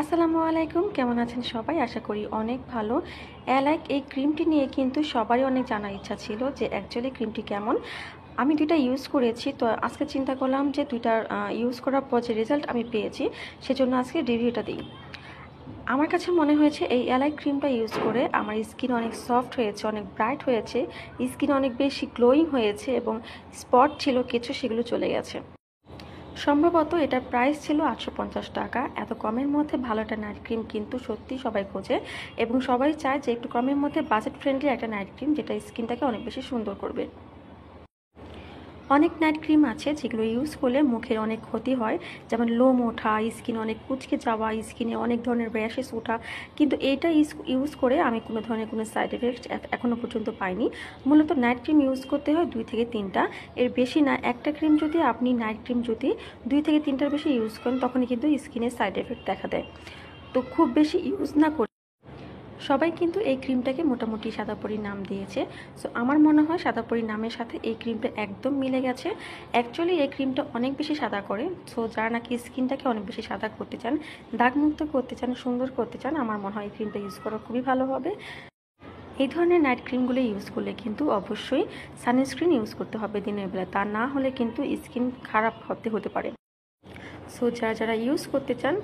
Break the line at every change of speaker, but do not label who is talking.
আসসালামু আলাইকুম, কেমন আছেন সবাই? আশা করি অনেক ভালো। অ্যালাইক এই ক্রিমটি নিয়ে কিন্তু সবারই অনেক জানার ইচ্ছা ছিল যে অ্যাকচুয়ালি ক্রিমটি কেমন। আমি দুইটা ইউজ করেছি, তো আজকে চিন্তা করলাম যে দুইটার ইউজ করার পর যে রেজাল্ট আমি পেয়েছি সেজন্য আজকে রিভিউটা দিই। আমার কাছে মনে হয়েছে এই অ্যালাইক ক্রিমটা ইউজ করে আমার স্কিন অনেক সফট হয়েছে, অনেক ব্রাইট হয়েছে, স্কিন অনেক বেশি গ্লোয়িং হয়েছে এবং স্পট ছিল কিছু সেগুলো চলে গেছে। সম্ভবত এটার প্রাইস ছিল 850 টাকা। এত কমের মধ্যে ভালো একটা নাইট ক্রিম কিন্তু সত্যি সবাই খোঁজে এবং সবাই চায় যে একটু কমের মধ্যে বাজেট ফ্রেন্ডলি একটা নাইট ক্রিম যেটা স্কিনটাকে অনেক বেশি সুন্দর করবে। অনেক নাইট ক্রিম আছে যেগুলো ইউজ করলে মুখের অনেক ক্ষতি হয়, যেমন লোম ওঠা, স্কিন অনেক কুঁচকে যাওয়া, স্কিনে অনেক ধরনের র্যাশেস ওঠা, কিন্তু এইটা ইউজ করে আমি কোনো ধরনের কোনো সাইড এফেক্ট এখনও পর্যন্ত পাইনি। মূলত নাইট ক্রিম ইউজ করতে হয় 2 থেকে 3টা, এর বেশি না। একটা ক্রিম যদি আপনি নাইট ক্রিম যদি 2 থেকে 3টার বেশি ইউজ করেন তখনই কিন্তু স্কিনে সাইড এফেক্ট দেখা দেয়। তো খুব বেশি ইউজ না করে সবাই কিন্তু এই ক্রিমটাকে মোটামুটি সাদাপরি নাম দিয়েছে। সো আমার মনে হয় সাদাপরি নামের সাথে এই ক্রিমটা একদম মিলে গেছে। অ্যাকচুয়ালি এই ক্রিমটা অনেক বেশি সাদা করে। সো যারা নাকি স্কিনটাকে অনেক বেশি সাদা করতে চান, দাগমুক্ত করতে চান, সুন্দর করতে চান, আমার মনে হয় এই ক্রিমটা ইউজ করা খুবই ভালো হবে। এই ধরনের নাইট ক্রিমগুলো ইউজ করলে কিন্তু অবশ্যই সানস্ক্রিন ইউজ করতে হবে দিনের বেলা, তা না হলে কিন্তু স্কিন খারাপ হতে পারে। সো যারা যারা ইউজ করতে চান